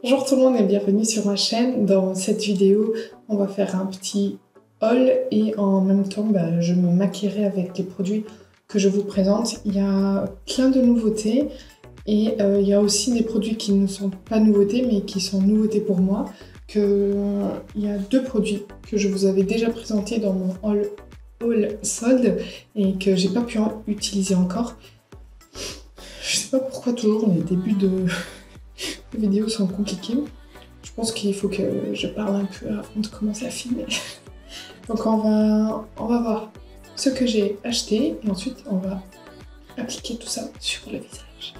Bonjour tout le monde et bienvenue sur ma chaîne. Dans cette vidéo, on va faire un petit haul et en même temps, je me maquillerai avec les produits que je vous présente. Il y a plein de nouveautés et il y a aussi des produits qui ne sont pas nouveautés mais qui sont nouveautés pour moi. Il y a deux produits que je vous avais déjà présentés dans mon haul solde et que j'ai pas pu utiliser encore. Je sais pas pourquoi toujours les débuts de vidéos sont compliquées. Je pense qu'il faut que je parle un peu avant de commencer à filmer. Donc on va voir ce que j'ai acheté et ensuite on va appliquer tout ça sur le visage.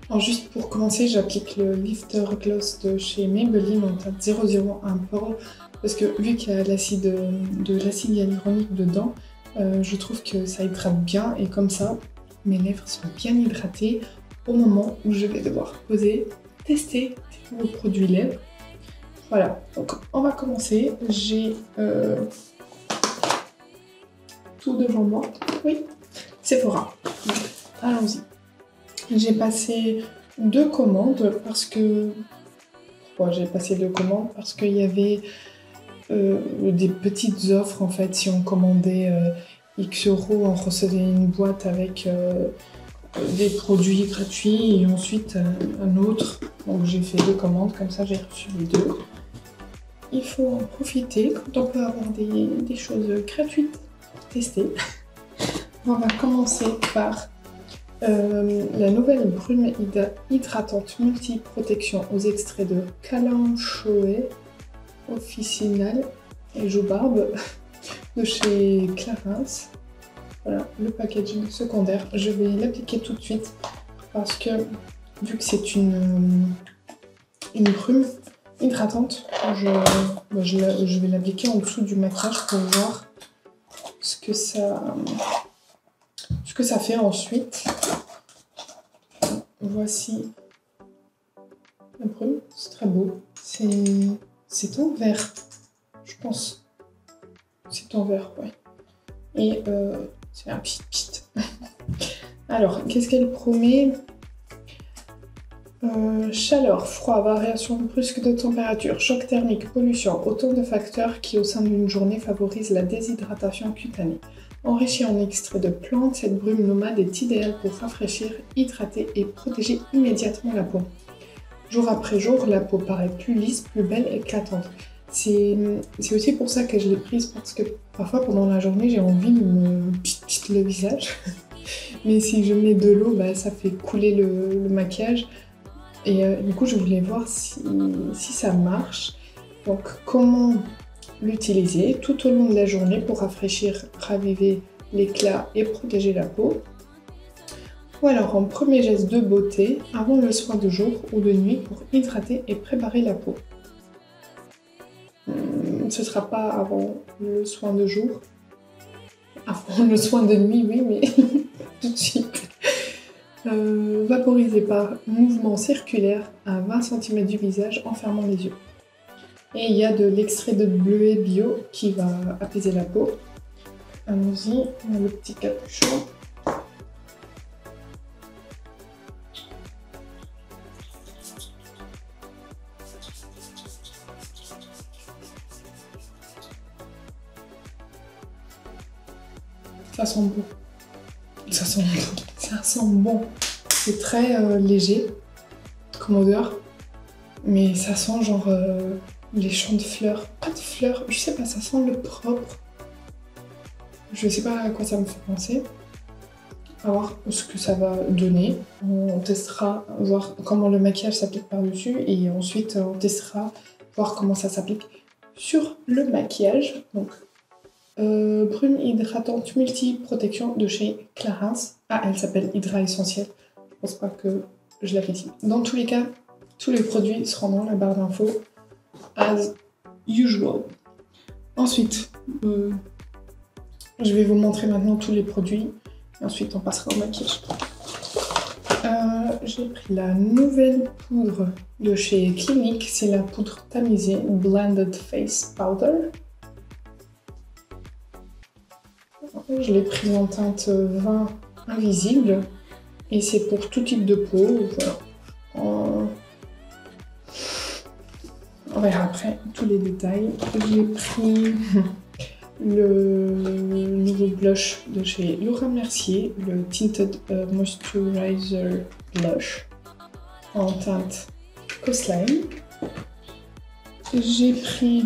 Alors juste pour commencer, j'applique le Lifter Gloss de chez Maybelline en teinte 001 Pearl parce que vu qu'il y a de l'acide hyaluronique dedans, je trouve que ça hydrate bien et comme ça, mes lèvres sont bien hydratées au moment où je vais devoir tester des nouveaux produits lèvres. Voilà, donc on va commencer. J'ai tout devant moi. Oui, Sephora. Allons-y. J'ai passé deux commandes parce que... Pourquoi j'ai passé deux commandes? Parce qu'il y avait des petites offres en fait. Si on commandait X euros, on recevait une boîte avec... des produits gratuits et ensuite un autre. Donc j'ai fait deux commandes, comme ça j'ai reçu les deux. Il faut en profiter quand on peut avoir des choses gratuites pour tester. On va commencer par la nouvelle brume hydratante multi-protection aux extraits de Calanchoe Officinal et Joue-Barbe de chez Clarins. Voilà, le packaging secondaire. Je vais l'appliquer tout de suite parce que vu que c'est une brume hydratante, je vais l'appliquer en dessous du maquillage pour voir ce que ça fait ensuite. Voici la brume, c'est très beau. C'est en vert, je pense. C'est en vert, ouais. Et c'est un pit. Alors, qu'est-ce qu'elle promet? Chaleur, froid, variation brusque de température, choc thermique, pollution, autant de facteurs qui au sein d'une journée favorisent la déshydratation cutanée. Enrichie en extraits de plantes, cette brume nomade est idéale pour rafraîchir, hydrater et protéger immédiatement la peau. Jour après jour, la peau paraît plus lisse, plus belle et éclatante. C'est aussi pour ça que je l'ai prise, parce que parfois pendant la journée j'ai envie de me pit le visage. Mais si je mets de l'eau, ça fait couler le maquillage. Et du coup je voulais voir si ça marche. Donc comment l'utiliser tout au long de la journée pour rafraîchir, raviver l'éclat et protéger la peau. Ou alors en premier geste de beauté, avant le soin de jour ou de nuit pour hydrater et préparer la peau. Ce sera pas avant le soin de jour. Avant le soin de nuit, oui, mais tout de suite. Vaporiser par mouvement circulaire à 20 cm du visage en fermant les yeux. Et il y a de l'extrait de bleuet bio qui va apaiser la peau. Allons-y, on a le petit capuchon. Ça sent bon. Ça sent bon. C'est très léger comme odeur, mais ça sent genre les champs de fleurs. Pas de fleurs, je sais pas, ça sent le propre. Je sais pas à quoi ça me fait penser. À voir ce que ça va donner. On testera, voir comment le maquillage s'applique par-dessus et ensuite on testera, voir comment ça s'applique sur le maquillage. Donc, brume hydratante multi-protection de chez Clarins. Ah, elle s'appelle Hydra Essentiel. Je pense pas que je l'avais dit. Dans tous les cas, tous les produits seront dans la barre d'infos, as usual. Ensuite, je vais vous montrer maintenant tous les produits. Et ensuite, on passera au maquillage. J'ai pris la nouvelle poudre de chez Clinique. C'est la poudre tamisée Blended Face Powder. Je l'ai prise en teinte 20 invisible et c'est pour tout type de peau. Voilà. On verra après tous les détails. J'ai pris le nouveau blush de chez Laura Mercier, le Tinted Moisturizer Blush en teinte Coastline. J'ai pris,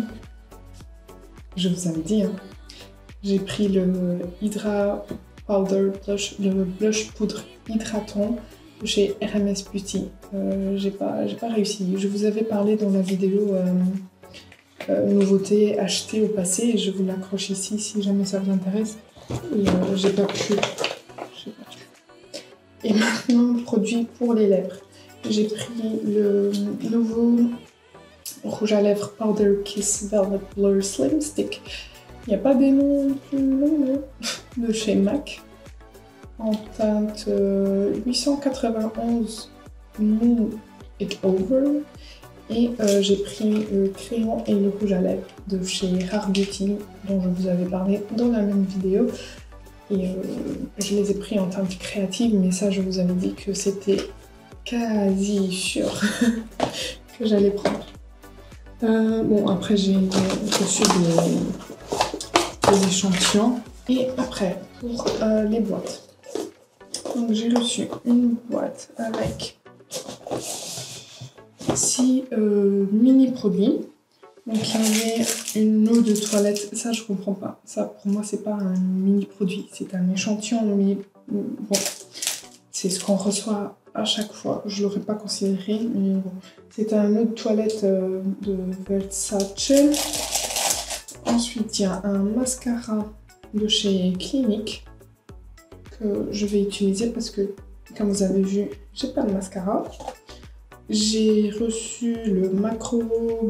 je vous avais dit, hein, j'ai pris le Hydra Powder Blush, le blush poudre hydratant de chez RMS Beauty. J'ai pas réussi. Je vous avais parlé dans la vidéo nouveauté achetée au passé et je vous l'accroche ici si jamais ça vous intéresse. Et j'ai pas pu. Et maintenant, produit pour les lèvres. J'ai pris le nouveau rouge à lèvres Powder Kiss Velvet Blur Slim Stick. Il n'y a pas des noms plus longs de chez MAC. En teinte 891 Moon It Over. Et j'ai pris le crayon et le rouge à lèvres de chez Rare Beauty, dont je vous avais parlé dans la même vidéo. Et je les ai pris en teinte créative, mais ça je vous avais dit que c'était quasi sûr que j'allais prendre. Bon, après j'ai reçu des échantillons. Et après, pour les boîtes. Donc j'ai reçu une boîte avec 6 mini-produits. Donc il y avait une eau de toilette, ça je comprends pas. Ça pour moi c'est pas un mini-produit, c'est un échantillon. Mais bon, c'est ce qu'on reçoit à chaque fois. Je l'aurais pas considéré, mais bon. C'est un eau de toilette de Versace. Ensuite il y a un mascara de chez Clinique que je vais utiliser parce que comme vous avez vu, j'ai pas de mascara. J'ai reçu le Macro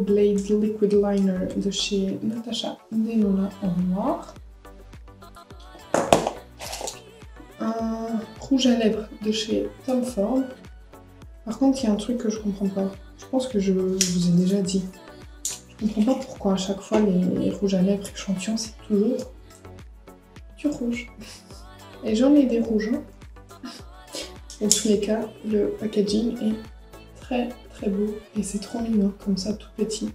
Blade Liquid Liner de chez Natasha Denona en noir. Un rouge à lèvres de chez Tom Ford. Par contre, il y a un truc que je comprends pas. Je pense que je vous ai déjà dit. Je comprends pas pourquoi à chaque fois les rouges à lèvres échantillons, c'est toujours du rouge. Et j'en ai des rouges. Hein. En tous les cas, le packaging est très beau et c'est trop mignon comme ça tout petit,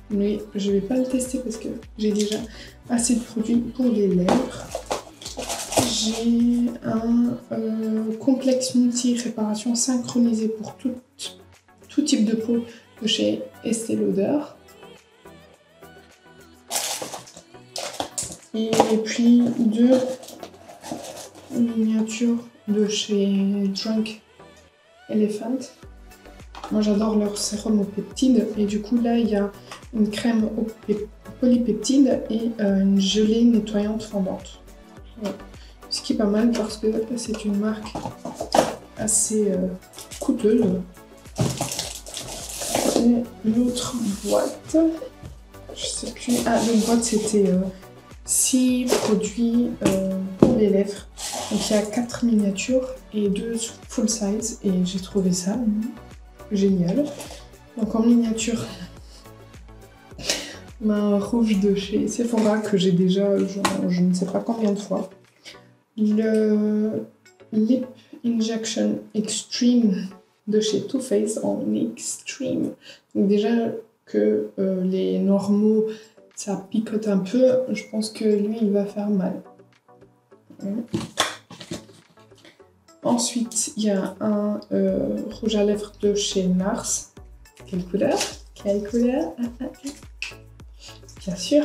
mais je vais pas le tester parce que j'ai déjà assez de produits pour les lèvres. J'ai un complexe multi-réparation synchronisé pour tout type de peau de chez Estée Lauder. Et puis 2 miniatures de chez Drunk Elephant. Moi j'adore leur sérum aux peptides et du coup là il y a une crème aux polypeptides et une gelée nettoyante fondante. Voilà. Ce qui est pas mal parce que c'est une marque assez coûteuse. Et l'autre boîte, je sais plus. Ah, l'autre boîte c'était 6 produits pour les lèvres. Donc il y a 4 miniatures et 2 full size et j'ai trouvé ça génial. Donc en miniature, ma rouge de chez Sephora que j'ai déjà je ne sais pas combien de fois. Le Lip Injection Extreme de chez Too Faced en Extreme. Donc déjà que les normaux ça picote un peu, je pense que lui il va faire mal. Ensuite, il y a un rouge à lèvres de chez Nars. Quelle couleur? Quelle couleur? Bien sûr.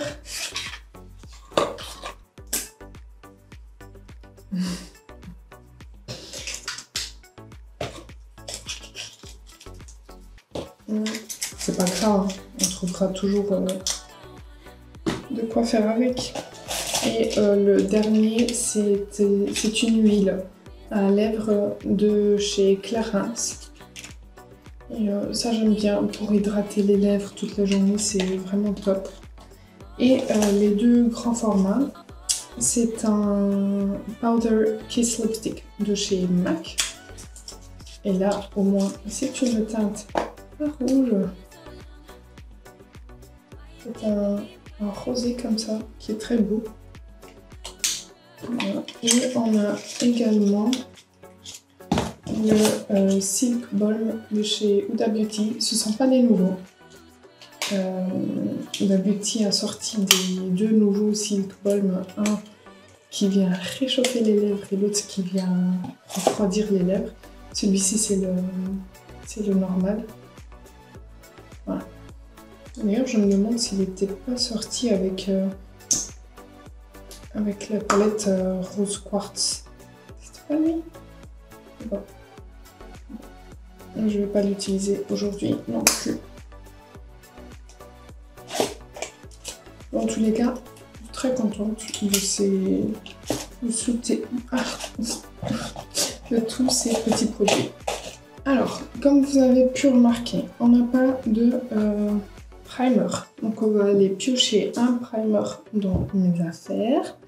C'est pas grave, on trouvera toujours de quoi faire avec. Et le dernier, c'est une huile à lèvres de chez Clarins. Et ça j'aime bien pour hydrater les lèvres toute la journée, c'est vraiment top. Et les 2 grands formats, c'est un Powder Kiss Lipstick de chez MAC. Et là au moins c'est une teinte rouge. C'est un rosé comme ça qui est très beau. Voilà. Et on a également le Silk Balm de chez Huda Beauty. Ce ne sont pas les nouveaux. Huda Beauty a sorti des deux nouveaux Silk Balm. Un qui vient réchauffer les lèvres et l'autre qui vient refroidir les lèvres. Celui-ci, c'est le normal. Voilà. D'ailleurs, je me demande s'il n'était pas sorti avec la palette Rose Quartz. C'était pas lui? Bon. Je vais pas l'utiliser aujourd'hui non plus. Dans tous les cas, très contente de tous ces petits produits. Alors, comme vous avez pu remarquer, on n'a pas de primer. Donc on va aller piocher un primer dans mes affaires.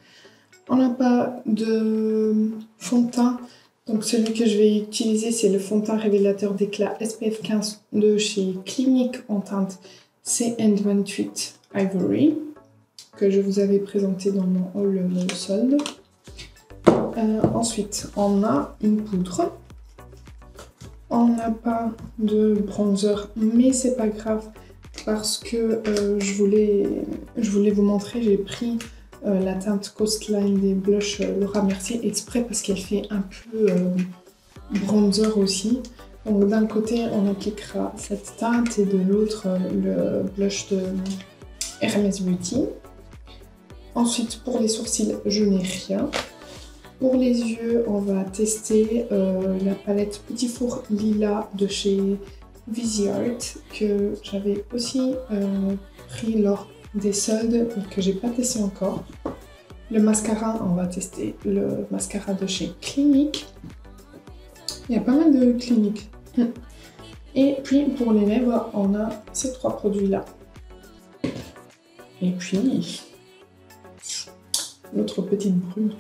On n'a pas de fond de teint. Donc celui que je vais utiliser, c'est le fond de teint révélateur d'éclat SPF 15 de chez Clinique en teinte CN28 Ivory, que je vous avais présenté dans mon haul solde. Ensuite, on a une poudre. On n'a pas de bronzer, mais c'est pas grave parce que je voulais vous montrer. J'ai pris la teinte Coastline des blushs Laura Mercier exprès parce qu'elle fait un peu bronzer aussi. Donc d'un côté, on appliquera cette teinte et de l'autre le blush de Hermès Beauty. Ensuite, pour les sourcils, je n'ai rien. Pour les yeux, on va tester la palette Petit Four Lila de chez Viseart, que j'avais aussi pris lors des soldes et que j'ai pas testé encore. Le mascara, on va tester le mascara de chez Clinique. Il y a pas mal de Clinique. Et puis pour les lèvres, on a ces trois produits-là. Et puis l'autre petite brume.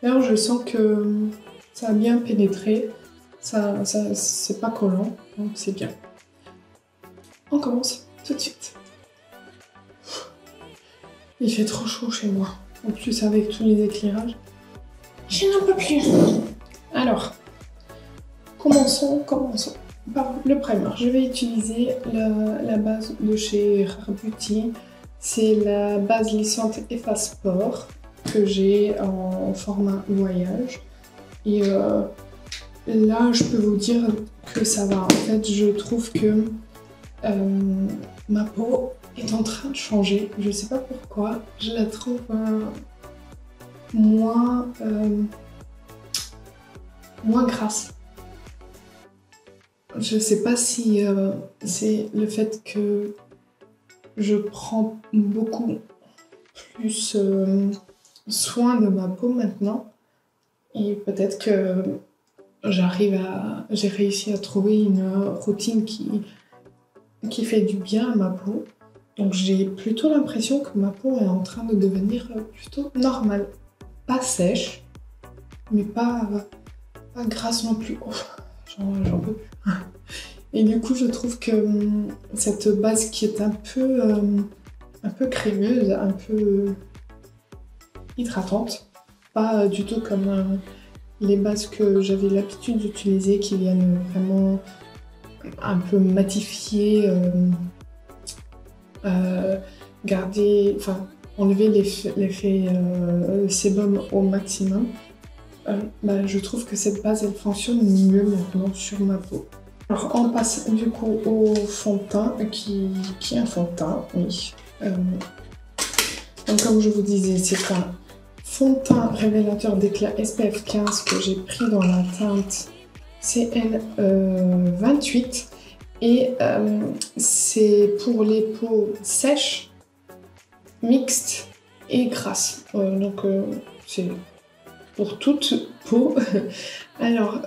D'ailleurs, je sens que ça a bien pénétré. Ça c'est pas collant, donc c'est bien. On commence tout de suite. Il fait trop chaud chez moi. En plus, avec tous les éclairages, je n'en peux plus. Alors, commençons par le primer. Je vais utiliser la base de chez Rare Beauty. C'est la base lissante Efface Pores que j'ai en format voyage. Et là, je peux vous dire que ça va. En fait, je trouve que ma peau est en train de changer. Je sais pas pourquoi. Je la trouve moins grasse. Je sais pas si c'est le fait que je prends beaucoup plus soin de ma peau maintenant. Et peut-être que j'ai réussi à trouver une routine qui fait du bien à ma peau. Donc j'ai plutôt l'impression que ma peau est en train de devenir plutôt normale. Pas sèche, mais pas grasse non plus. Oh, j'en peux plus. Et du coup, je trouve que cette base qui est un peu crémeuse, un peu hydratante, pas du tout comme les bases que j'avais l'habitude d'utiliser, qui viennent vraiment un peu matifier, enlever l'effet sébum au maximum. Je trouve que cette base, elle fonctionne mieux maintenant sur ma peau. Alors on passe du coup au fond de teint, qui est un fond de teint, oui. Donc comme je vous disais, c'est un fond de teint révélateur d'éclat SPF 15 que j'ai pris dans la teinte CN28. Et c'est pour les peaux sèches, mixtes et grasses. Donc c'est pour toute peau. Alors,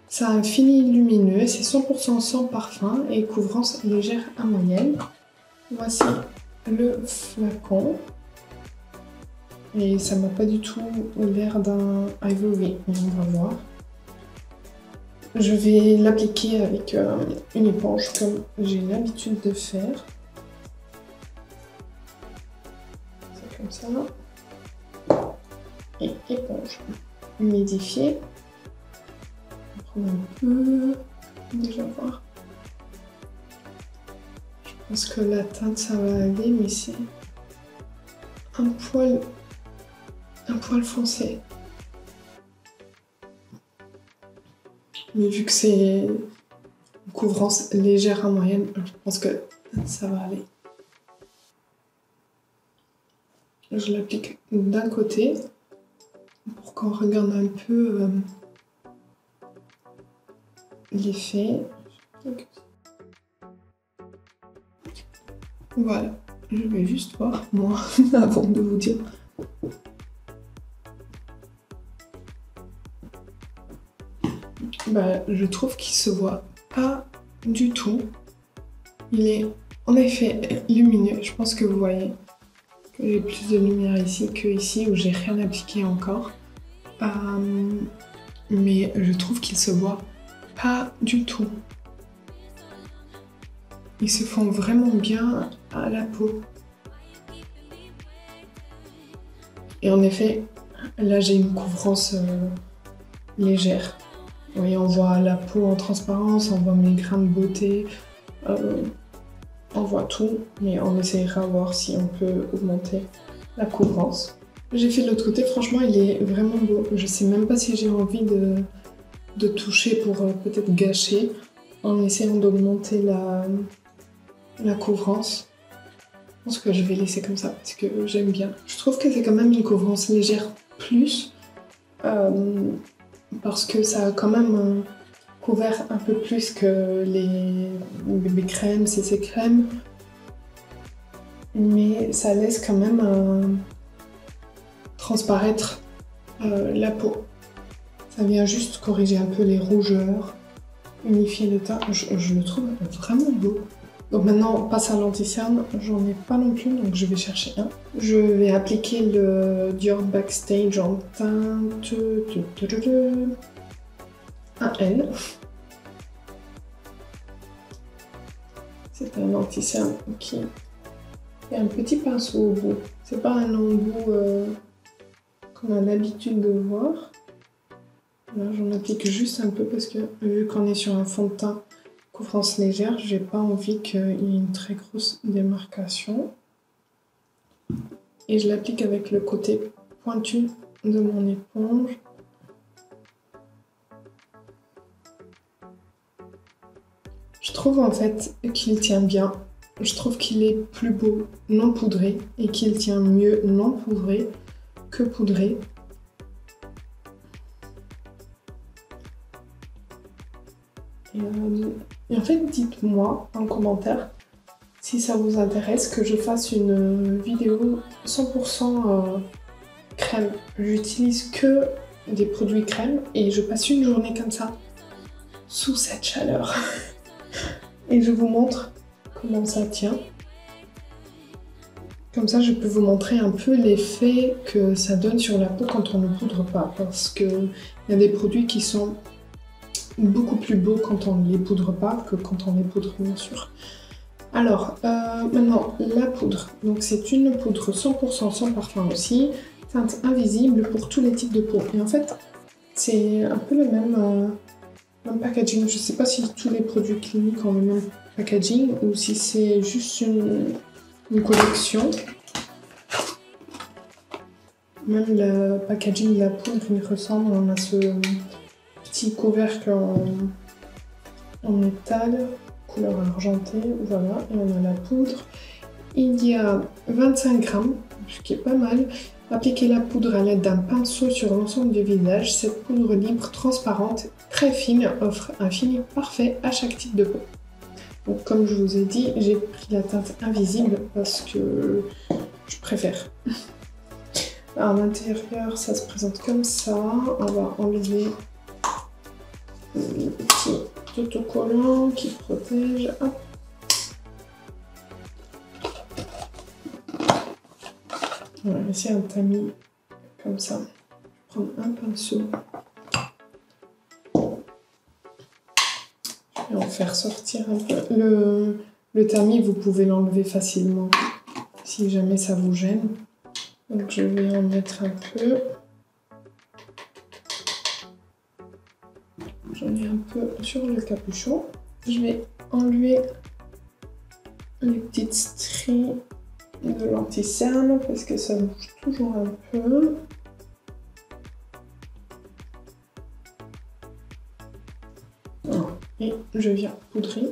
ça a un fini lumineux, c'est 100% sans parfum et couvrance légère à moyenne. Voici le flacon. Et ça m'a pas du tout l'air d'un Ivory, on va voir. Je vais l'appliquer avec une éponge comme j'ai l'habitude de faire. C'est comme ça. Et éponge humidifiée. prendre un peu, déjà voir. Je pense que la teinte ça va aller, mais c'est un poil foncé. Mais vu que c'est une couvrance légère à moyenne, je pense que ça va aller. Je l'applique d'un côté pour qu'on regarde un peu l'effet. Voilà, je vais juste voir moi avant de vous dire. Bah, je trouve qu'il se voit pas du tout. Il est en effet lumineux. Je pense que vous voyez que j'ai plus de lumière ici que ici où j'ai rien appliqué encore. Mais je trouve qu'il se voit pas du tout. Ils se font vraiment bien à la peau. Et en effet, là j'ai une couvrance légère. Vous voyez, on voit la peau en transparence, on voit mes grains de beauté, on voit tout, mais on essaiera de voir si on peut augmenter la couvrance. J'ai fait de l'autre côté, franchement il est vraiment beau. Je sais même pas si j'ai envie de toucher pour peut-être gâcher en essayant d'augmenter la couvrance. Je pense que je vais laisser comme ça parce que j'aime bien. Je trouve que c'est quand même une couvrance légère plus parce que ça a quand même couvert un peu plus que les bébé crèmes, CC crèmes, mais ça laisse quand même transparaître la peau. Ça vient juste corriger un peu les rougeurs, unifier le teint. Je le trouve vraiment beau. Donc maintenant, on passe à l'anti-cerne. J'en ai pas non plus, donc je vais chercher un. Je vais appliquer le Dior Backstage en teinte 1N. C'est un anti-cerne qui a un petit pinceau au bout. C'est pas un embout qu'on a l'habitude de voir. Là, j'en applique juste un peu parce que vu qu'on est sur un fond de teint couvrance légère, j'ai pas envie qu'il y ait une très grosse démarcation. Et je l'applique avec le côté pointu de mon éponge. Je trouve en fait qu'il tient bien. Je trouve qu'il est plus beau non poudré et qu'il tient mieux non poudré que poudré. Et en fait, dites-moi en commentaire si ça vous intéresse que je fasse une vidéo 100% crème. J'utilise que des produits crème et je passe une journée comme ça, sous cette chaleur. Et je vous montre comment ça tient. Comme ça, je peux vous montrer un peu l'effet que ça donne sur la peau quand on ne poudre pas. Parce qu'il y a des produits qui sont beaucoup plus beaux quand on ne les poudre pas que quand on les poudre, bien sûr. Alors, maintenant, la poudre. Donc, c'est une poudre 100% sans parfum aussi, teinte invisible pour tous les types de peau. Et en fait, c'est un peu le même packaging. Je ne sais pas si tous les produits cliniques ont le même packaging ou si c'est juste une collection. Même le packaging de la poudre, il ressemble. On a ce petit couvercle en métal, couleur argentée, voilà, et on a la poudre. Il y a 25 grammes, ce qui est pas mal. Appliquez la poudre à l'aide d'un pinceau sur l'ensemble du visage. Cette poudre libre, transparente, très fine, offre un fini parfait à chaque type de peau. Donc comme je vous ai dit, j'ai pris la teinte invisible parce que je préfère. À l'intérieur, ça se présente comme ça. On va enlever le petit autocollant qui protège. Hop. Voilà, ici un tamis comme ça. Je vais prendre un pinceau. Et en faire sortir un peu. Le tamis, vous pouvez l'enlever facilement si jamais ça vous gêne. Donc je vais en mettre un peu. J'en donner un peu sur le capuchon. Je vais enlever les petites stries de l'anti-cerne parce que ça bouge toujours un peu. Et je viens poudrer.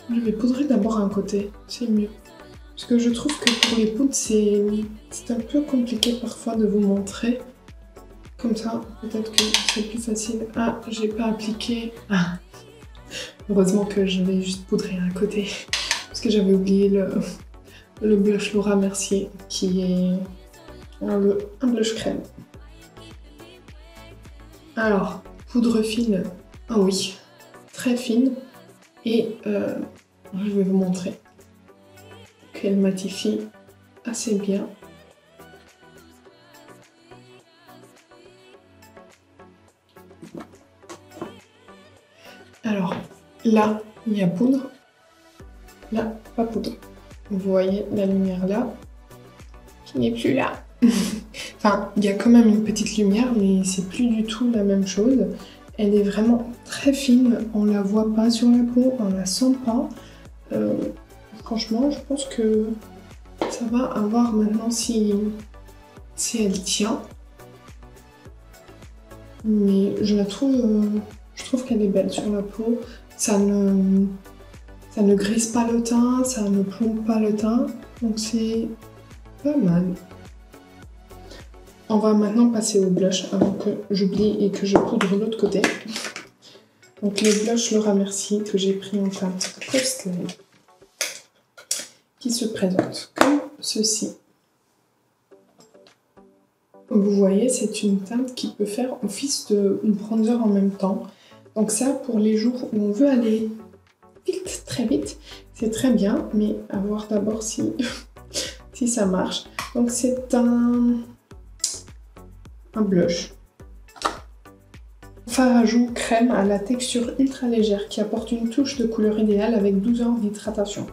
Je vais poudrer d'abord un côté, c'est mieux. Parce que je trouve que pour les poudres, c'est un peu compliqué parfois de vous montrer. Comme ça, peut-être que c'est plus facile. Ah, j'ai pas appliqué. Ah, heureusement que je vais juste poudrer un côté. Parce que j'avais oublié le blush Laura Mercier, qui est un blush crème. Alors, poudre fine. Ah oui, très fine. Et je vais vous montrer qu'elle matifie assez bien. Alors, là, il y a poudre. Là, pas poudre. Vous voyez la lumière là, qui n'est plus là. Enfin, il y a quand même une petite lumière, mais c'est plus du tout la même chose. Elle est vraiment très fine, on la voit pas sur la peau, on la sent pas. Franchement, je pense que ça va avoir maintenant si elle tient. Mais je trouve qu'elle est belle sur la peau. Ça ne grise pas le teint, ça ne plombe pas le teint, donc c'est pas mal. On va maintenant passer au blush avant que j'oublie et que je poudre l'autre côté. Donc le blush Laura Mercier que j'ai pris en teinte Coast Light, qui se présente comme ceci. Vous voyez, c'est une teinte qui peut faire office de bronzer en même temps. Donc ça, pour les jours où on veut aller vite, très vite, c'est très bien, mais à voir d'abord si, si ça marche. Donc c'est un blush. Fard à joues crème à la texture ultra légère qui apporte une touche de couleur idéale avec 12 heures d'hydratation.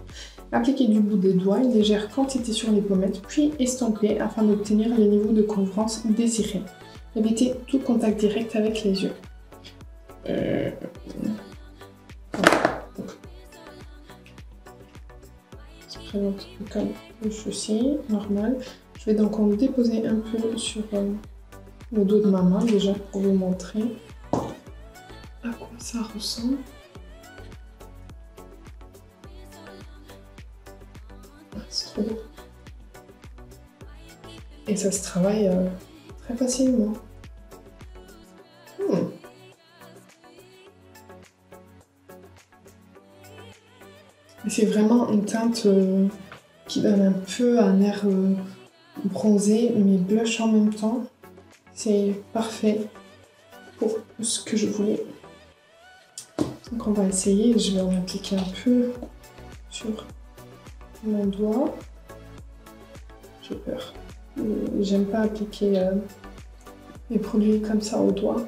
Appliquez du bout des doigts une légère quantité sur les pommettes, puis estampez afin d'obtenir les niveaux de couvrance désirés. Évitez tout contact direct avec les yeux. Ça se présente comme ceci, normal. Je vais donc en déposer un peu sur le dos de ma main déjà pour vous montrer à quoi ça ressemble. C'est trop beau. Et ça se travaille très facilement. C'est vraiment une teinte qui donne un peu un air bronzé, mais blush en même temps. C'est parfait pour ce que je voulais. Donc on va essayer. Je vais en appliquer un peu sur mon doigt. J'ai peur. J'aime pas appliquer les produits comme ça au doigt.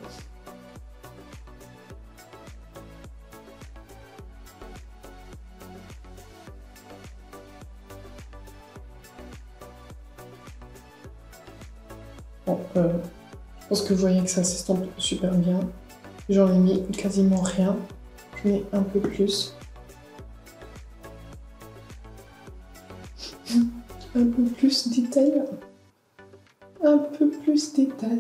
Bon, je pense que vous voyez que ça s'estompe super bien. J'en ai mis quasiment rien. Je mets un peu plus. Un peu plus d'étal. Un peu plus d'étal.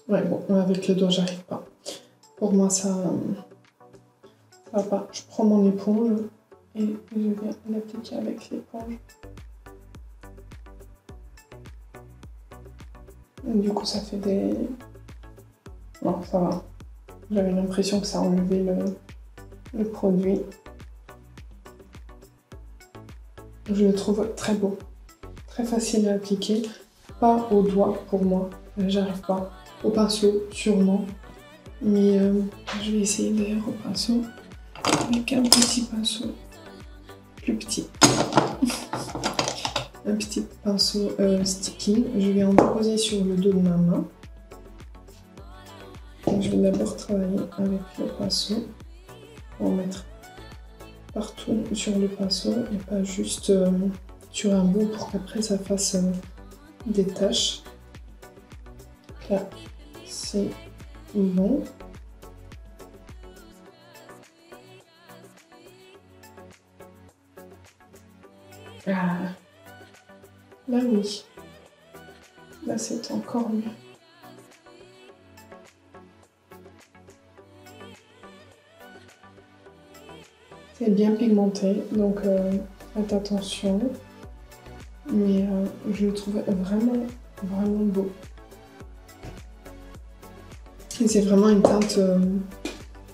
Ouais, bon, avec le doigt, j'arrive pas. Pour moi, ça va pas. Je prends mon éponge et je viens l'appliquer avec l'éponge. Du coup, ça fait des... Non, ça va. J'avais l'impression que ça enlevait le produit. Je le trouve très beau. Très facile à appliquer. Pas au doigt pour moi. J'arrive pas. Au pinceau, sûrement. Mais je vais essayer d'ailleurs au pinceau. Avec un petit pinceau plus petit. Un petit pinceau sticky. Je vais en déposer sur le dos de ma main. je vais d'abord travailler avec le pinceau pour en mettre partout sur le pinceau et pas juste sur un bout pour qu'après ça fasse des taches. Là, c'est bon. Ah, là oui. Là c'est encore mieux. C'est bien pigmenté, donc faites attention. Mais je le trouve vraiment beau. Et c'est vraiment une teinte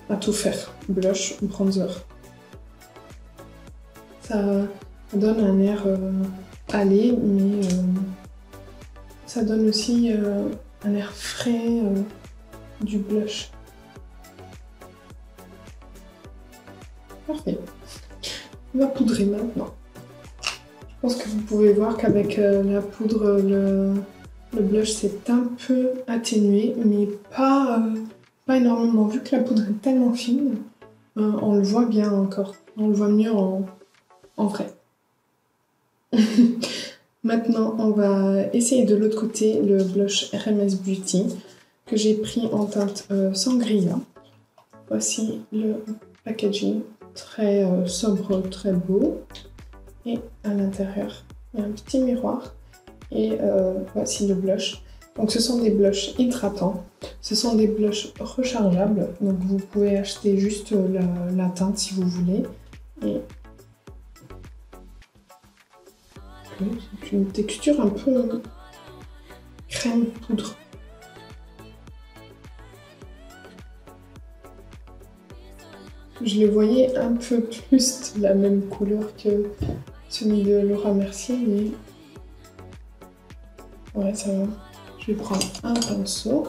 à tout faire. Blush, bronzer. Ça donne un air allé, mais ça donne aussi un air frais du blush. Parfait. On va poudrer maintenant. Je pense que vous pouvez voir qu'avec la poudre, le blush s'est un peu atténué, mais pas énormément. Vu que la poudre est tellement fine, on le voit bien encore. On le voit mieux en vrai. Maintenant, on va essayer de l'autre côté le blush RMS Beauty que j'ai pris en teinte Sangria. Voici le packaging, très sobre, très beau. Et à l'intérieur, il y a un petit miroir. Et voici le blush. Donc ce sont des blushs hydratants. Ce sont des blushs rechargeables. Donc vous pouvez acheter juste la teinte si vous voulez. Et c'est une texture un peu crème poudre. Je le voyais un peu plus de la même couleur que celui de Laura Mercier, mais ouais, ça va. Je vais prendre un pinceau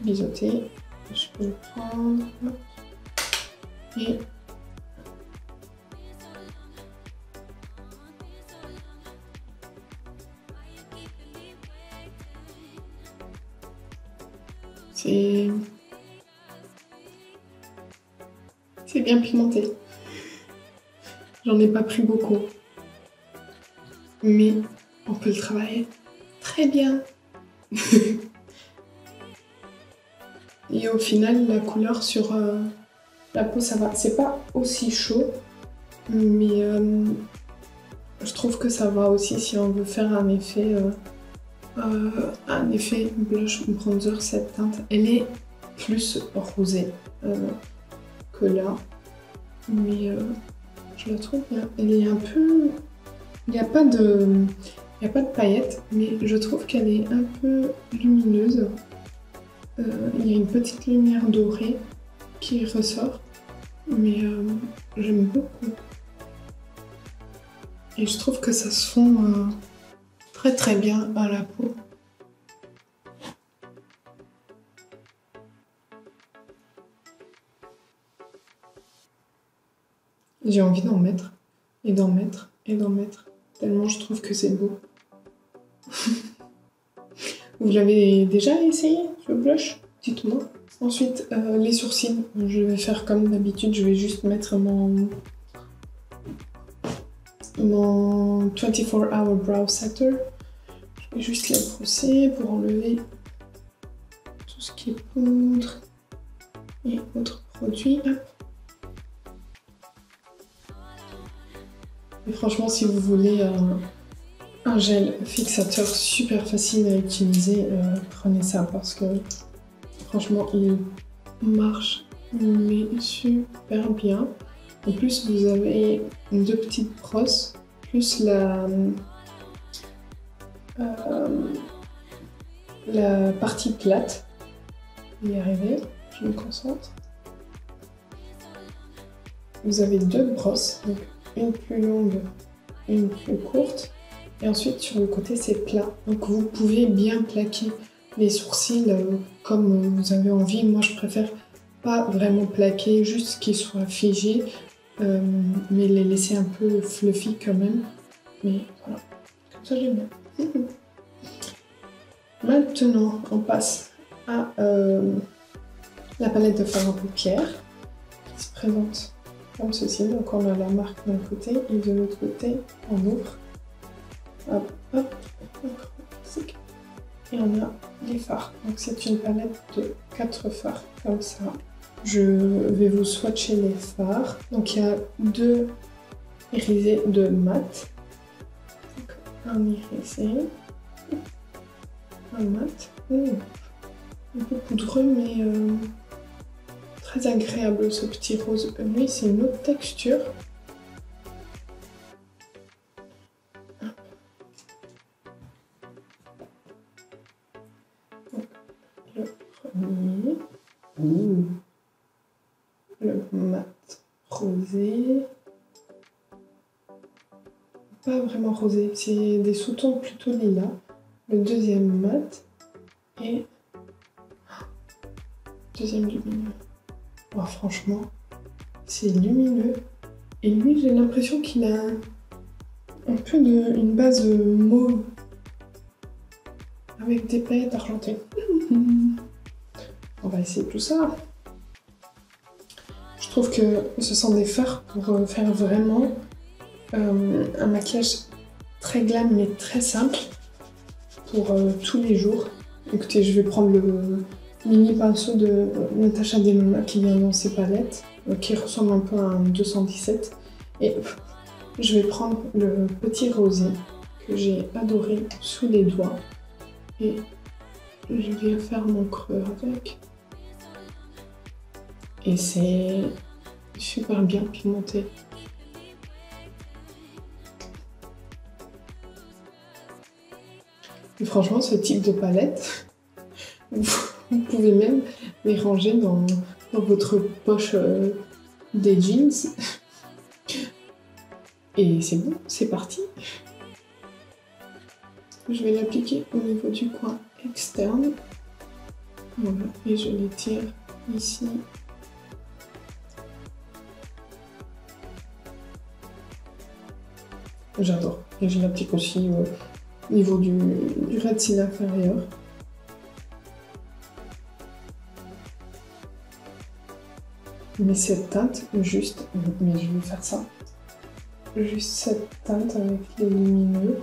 biseauté. Je peux le prendre et c'est bien pigmenté. J'en ai pas pris beaucoup, mais on peut le travailler très bien. Et au final, la couleur sur la peau, ça va. C'est pas aussi chaud, mais je trouve que ça va aussi si on veut faire un effet blush ou bronzer. Cette teinte, elle est plus rosée que là, mais je la trouve bien. Elle est un peu... Il n'y a pas de paillettes, mais je trouve qu'elle est un peu lumineuse. Il y a une petite lumière dorée qui ressort, mais j'aime beaucoup. Et je trouve que ça se fond très bien à la peau. J'ai envie d'en mettre, et d'en mettre, et d'en mettre, tellement je trouve que c'est beau. Vous l'avez déjà essayé, le blush? Dites-moi. Ensuite, les sourcils. Je vais faire comme d'habitude, je vais juste mettre mon 24 Hour Brow Setter. Je vais juste les brosser pour enlever tout ce qui est poudre et autres produits. Et franchement, si vous voulez un gel fixateur super facile à utiliser, prenez ça parce que franchement, il marche mais super bien. En plus, vous avez deux petites brosses, plus la partie plate. Je vais y arriver, je me concentre. Vous avez deux brosses, donc une plus longue, une plus courte. Et ensuite, sur le côté, c'est plat. Donc, vous pouvez bien plaquer les sourcils comme vous avez envie. Moi, je préfère pas vraiment plaquer, juste qu'ils soient figés, mais les laisser un peu fluffy quand même. Mais voilà, comme ça, j'aime bien. Maintenant, on passe à la palette de fard à paupières qui se présente comme ceci. Donc on a la marque d'un côté et de l'autre côté on ouvre. Hop, hop, hop, et on a les fards. Donc c'est une palette de 4 fards comme ça. Je vais vous swatcher les fards. Donc il y a 2 irisés de mat. Donc, un irisé, un mat. Un peu poudreux mais très agréable ce petit rose. Lui c'est une autre texture. Le premier. Le mat rosé. Pas vraiment rosé, c'est des sous-tons plutôt lilas. Le deuxième mat et deuxième lumineux. Oh, franchement, c'est lumineux. Et lui, j'ai l'impression qu'il a un peu une base mauve avec des paillettes argentées. On va essayer tout ça. Je trouve que ce sont des fards pour faire vraiment un maquillage très glam mais très simple pour tous les jours. Écoutez, je vais prendre le mini pinceau de Natasha Denona qui vient dans ses palettes, qui ressemble un peu à un 217. Et je vais prendre le petit rosé que j'ai adoré sous les doigts. Et je vais faire mon creux avec. Et c'est super bien pigmenté. Et franchement, ce type de palette, vous pouvez même les ranger dans votre poche des jeans. Et c'est bon, c'est parti. Je vais l'appliquer au niveau du coin externe. Voilà, et je l'étire ici. J'adore. Et je l'applique aussi au niveau du ras de cils inférieur. Mais cette teinte, juste, mais je vais faire ça. Juste cette teinte avec les lumineux.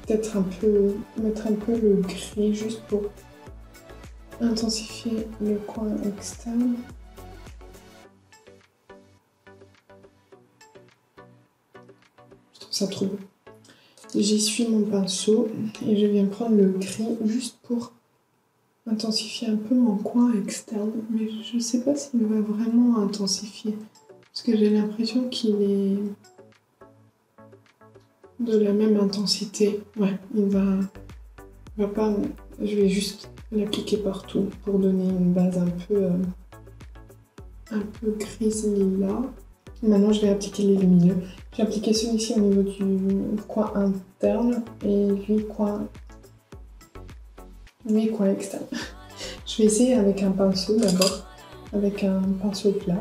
Peut-être mettre un peu le gris juste pour intensifier le coin externe. Je trouve ça trop beau. J'essuie mon pinceau et je viens prendre le gris juste pour intensifier un peu mon coin externe. Mais je ne sais pas s'il va vraiment intensifier. Parce que j'ai l'impression qu'il est de la même intensité. Ouais, il va pas... Je vais juste l'appliquer partout pour donner une base un peu grise lilas. Maintenant, je vais appliquer les lumineux. J'ai appliqué celui-ci au niveau du coin interne et lui coin externe. Je vais essayer avec un pinceau d'abord, avec un pinceau plat.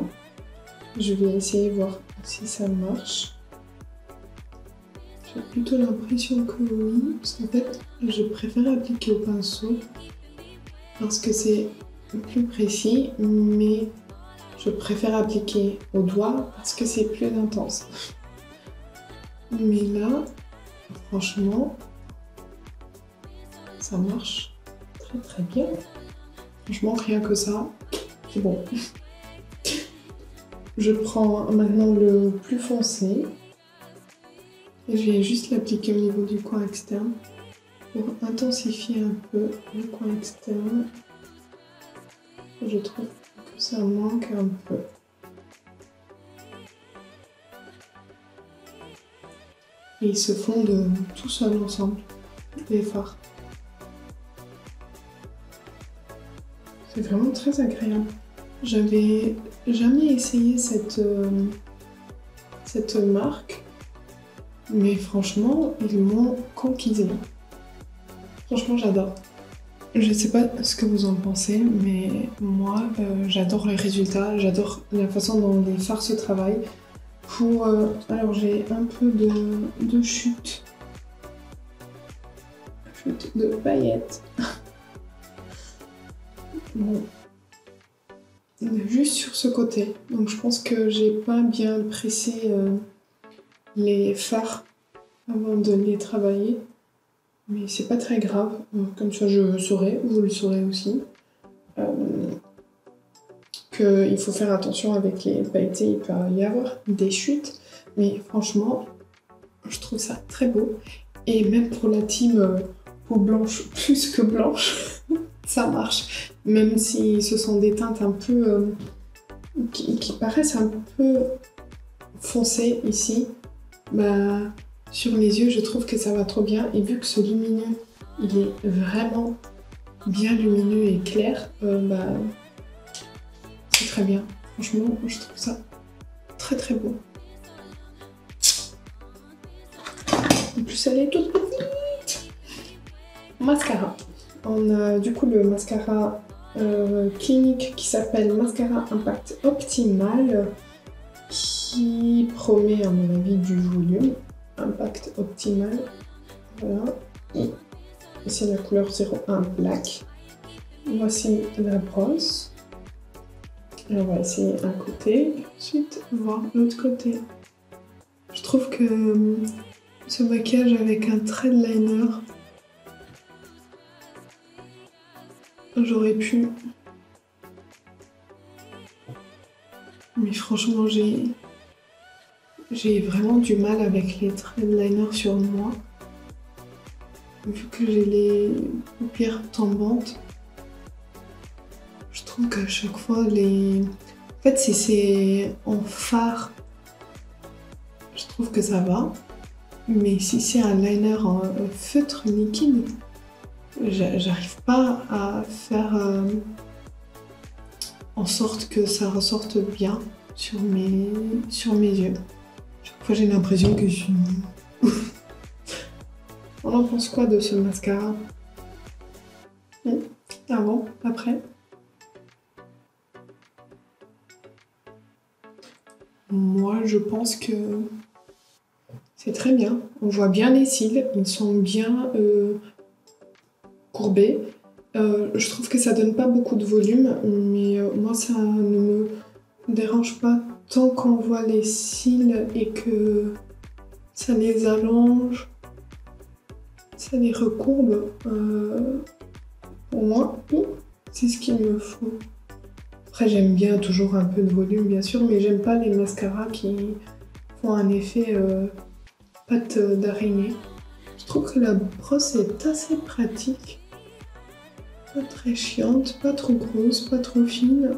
Je vais essayer de voir si ça marche. J'ai plutôt l'impression que oui, parce qu'en fait, je préfère appliquer au pinceau parce que c'est plus précis, mais je préfère appliquer au doigt parce que c'est plus intense. Mais là, franchement, ça marche très très bien. Franchement, rien que ça, c'est bon. Je prends maintenant le plus foncé. Et je vais juste l'appliquer au niveau du coin externe pour intensifier un peu le coin externe. Je trouve que ça manque un peu. Et ils se fondent tout seuls ensemble, les fards. C'est vraiment très agréable. J'avais jamais essayé cette marque. Mais franchement, ils m'ont conquise. Franchement, j'adore. Je sais pas ce que vous en pensez, mais moi, j'adore les résultats. J'adore la façon dont les fards se travaillent. Alors, j'ai un peu de chute de paillettes. Bon. Juste sur ce côté. Donc je pense que j'ai pas bien pressé les fards avant de les travailler. Mais c'est pas très grave. Comme ça je saurai, vous le saurez aussi. Qu'il faut faire attention avec les pailletés, il peut y avoir des chutes. Mais franchement, je trouve ça très beau. Et même pour la team peau blanche plus que blanche, ça marche. Même si ce sont des teintes un peu... qui paraissent un peu foncées ici, bah, sur les yeux, je trouve que ça va trop bien. Et vu que ce lumineux, il est vraiment bien lumineux et clair, bah, c'est très bien. Franchement, je trouve ça très très beau. En plus, elle est toute petite. Mascara. On a du coup le mascara clinique qui s'appelle Mascara Impact Optimal, qui promet à mon avis du volume. Impact Optimal. Voilà. Et c'est la couleur 01 Black. Voici la brosse. Et on va essayer un côté, ensuite voir l'autre côté. Je trouve que ce maquillage avec un trait de liner, j'aurais pu. Mais franchement, j'ai vraiment du mal avec les traits de liner sur moi. Vu que j'ai les paupières tombantes, je trouve qu'à chaque fois, En fait, si c'est en fard, je trouve que ça va. Mais si c'est un liner en feutre liquide, j'arrive pas à faire en sorte que ça ressorte bien sur mes yeux. Chaque fois j'ai l'impression que je suis... On en pense quoi de ce mascara? Avant, après? Moi je pense que c'est très bien. On voit bien les cils, ils sont bien courbés. Je trouve que ça donne pas beaucoup de volume, mais moi ça ne me dérange pas tant qu'on voit les cils et que ça les allonge, ça les recourbe. Pour moi, c'est ce qu'il me faut. Après j'aime bien toujours un peu de volume bien sûr, mais j'aime pas les mascaras qui font un effet pâte d'araignée. Je trouve que la brosse est assez pratique. Pas très chiante, pas trop grosse, pas trop fine.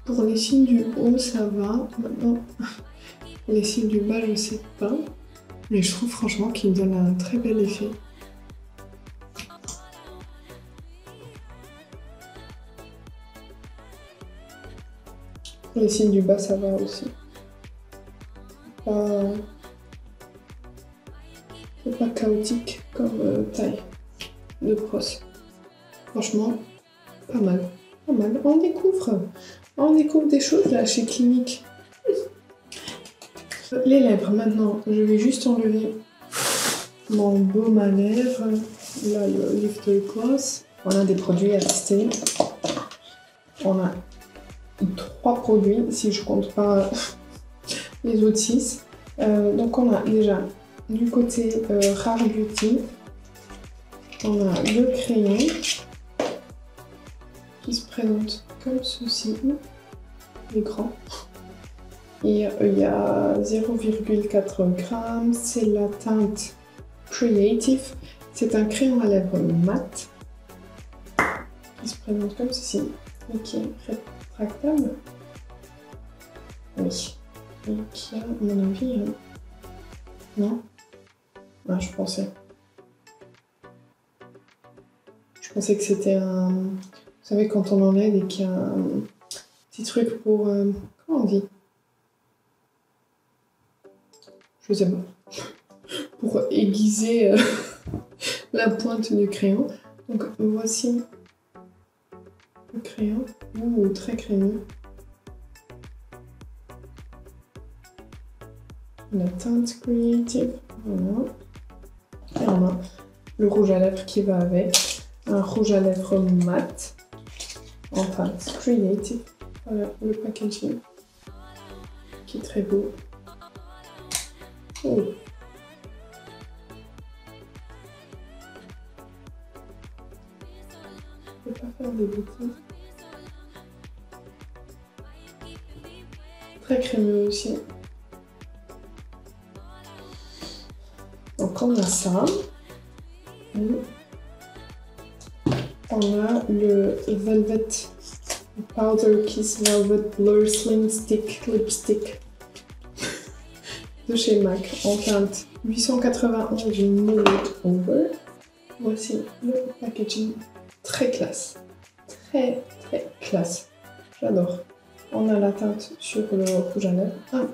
Pour les cils du haut, ça va. Maintenant, les cils du bas, je sais pas. Mais je trouve franchement qu'ils donnent un très bel effet. Les cils du bas, ça va aussi. C'est pas chaotique comme taille de brosse. Franchement, pas mal. Pas mal. On découvre des choses là chez Clinique. Les lèvres maintenant, je vais juste enlever mon baume à lèvres. Là, le Lift Gloss. On a des produits à tester. On a 3 produits si je compte pas les autres 6. Donc on a déjà du côté Rare Beauty, on a le crayon qui se présente comme ceci, l'écran. Et il y a 0,4 g, c'est la teinte Creative, c'est un crayon à lèvres mat qui se présente comme ceci et qui est rétractable. Oui. Et qui a, à mon avis, non? Ah, je pensais que c'était un... Vous savez, quand on enlève et qu'il y a un petit truc pour... comment on dit? Je sais pas. Pour aiguiser la pointe du crayon. Donc, voici le crayon. Ouh, très crémeux. La teinte Creative, voilà. Et on a le rouge à lèvres qui va avec. un rouge à lèvres mat en teinte Creative. Voilà le packaging qui est très beau. Oh. Je ne vais pas faire des bêtises. Très crémeux aussi. Donc on a ça. On a le Velvet Powder Kiss Velvet Blur Slim Stick Lipstick de chez MAC en teinte 891 Mood Over. Voici le packaging, très classe, très classe, j'adore. On a la teinte sur le rouge à lèvres. Ah,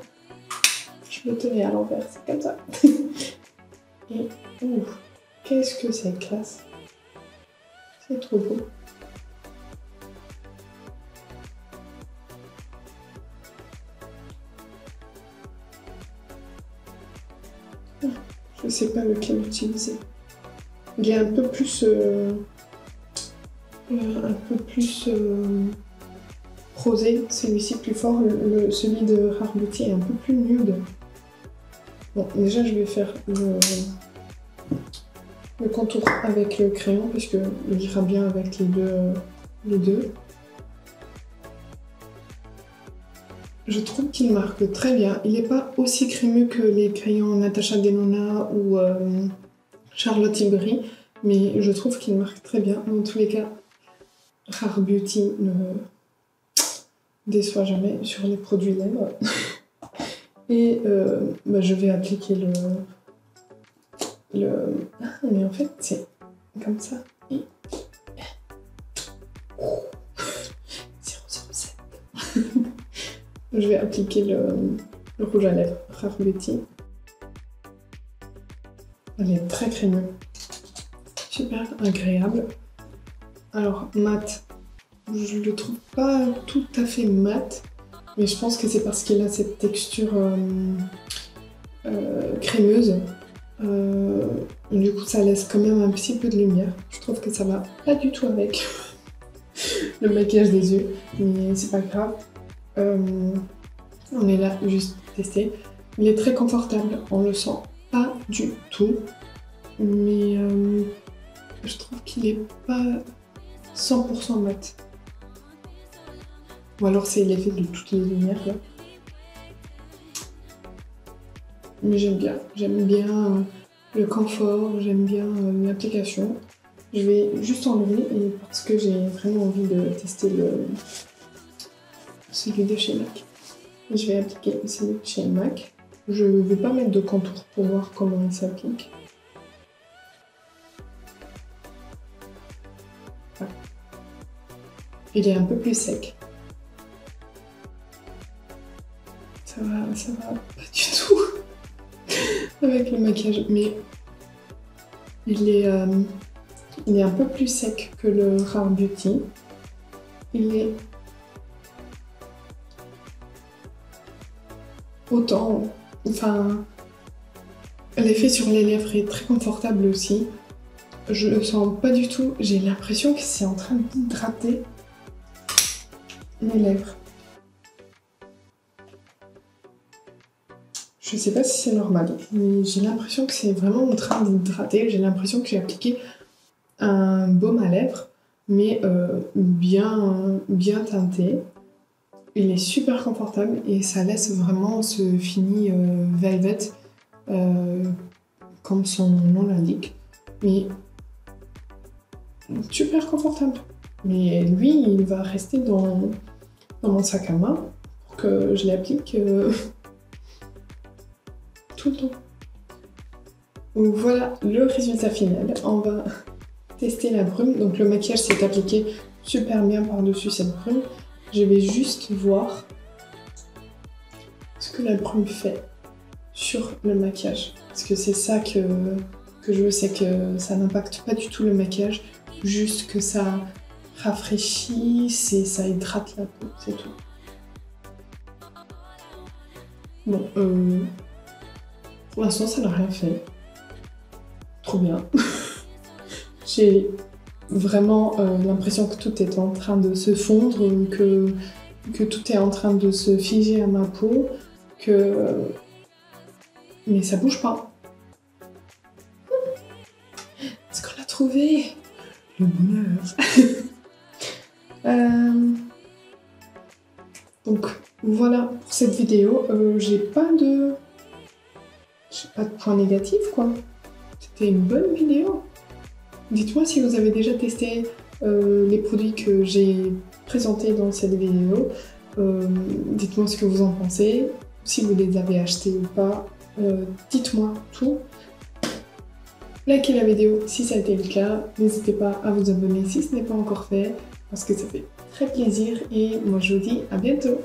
je le tenais à l'envers, c'est comme ça. Et ouf, qu'est-ce que c'est classe, c'est trop beau. Je sais pas lequel utiliser. Il est un peu plus rosé, celui-ci plus fort. Celui de Rare Beauty est un peu plus nude. Bon, déjà je vais faire le contour avec le crayon puisque il ira bien avec les deux. Je trouve qu'il marque très bien. Il n'est pas aussi crémeux que les crayons Natasha Denona ou Charlotte Tilbury, mais je trouve qu'il marque très bien. Dans tous les cas, Rare Beauty ne déçoit jamais sur les produits lèvres. Et je vais appliquer Ah, mais en fait, c'est comme ça. Et... 007. Je vais appliquer le rouge à lèvres Rare Beauty. Elle est très crémeuse. Super agréable. Alors, mat, je le trouve pas tout à fait mat, mais je pense que c'est parce qu'il a cette texture crémeuse. Du coup, ça laisse quand même un petit peu de lumière. Je trouve que ça va pas du tout avec le maquillage des yeux, mais c'est pas grave. On est là juste tester. Il est très confortable, on le sent pas du tout, mais je trouve qu'il est pas 100% mat. Ou alors c'est l'effet de toutes les lumières là. Mais j'aime bien le confort, j'aime bien l'application. Je vais juste enlever parce que j'ai vraiment envie de tester celui de chez MAC. Je vais appliquer celui de chez MAC. Je ne vais pas mettre de contour pour voir comment il s'applique. Voilà. Il est un peu plus sec. Ça va pas du tout avec le maquillage, mais il est un peu plus sec que le Rare Beauty. Il est autant, enfin, l'effet sur les lèvres est très confortable aussi. Je le sens pas du tout, j'ai l'impression que c'est en train d'hydrater mes lèvres. Je sais pas si c'est normal, mais j'ai l'impression que c'est vraiment en train d'hydrater. J'ai l'impression que j'ai appliqué un baume à lèvres, mais bien teinté. Il est super confortable et ça laisse vraiment ce fini velvet, comme son nom l'indique. Mais super confortable. Mais lui, il va rester dans mon sac à main pour que je l'applique tout le temps. Donc voilà le résultat final. On va tester la brume. Donc le maquillage s'est appliqué super bien par-dessus cette brume. Je vais juste voir ce que la brume fait sur le maquillage. Parce que c'est ça que je veux, c'est que ça n'impacte pas du tout le maquillage, juste que ça rafraîchit et ça hydrate la peau, c'est tout. Bon, pour l'instant ça n'a rien fait. Trop bien. J'ai vraiment l'impression que tout est en train de se fondre, que tout est en train de se figer à ma peau, mais ça bouge pas. Est-ce qu'on l'a trouvé? Le bonheur. Donc voilà pour cette vidéo. J'ai pas de points négatifs, quoi. C'était une bonne vidéo. Dites-moi si vous avez déjà testé les produits que j'ai présentés dans cette vidéo. Dites-moi ce que vous en pensez, si vous les avez achetés ou pas. Dites-moi tout. Likez la vidéo si ça a été le cas. N'hésitez pas à vous abonner si ce n'est pas encore fait, parce que ça fait très plaisir. Et moi je vous dis à bientôt.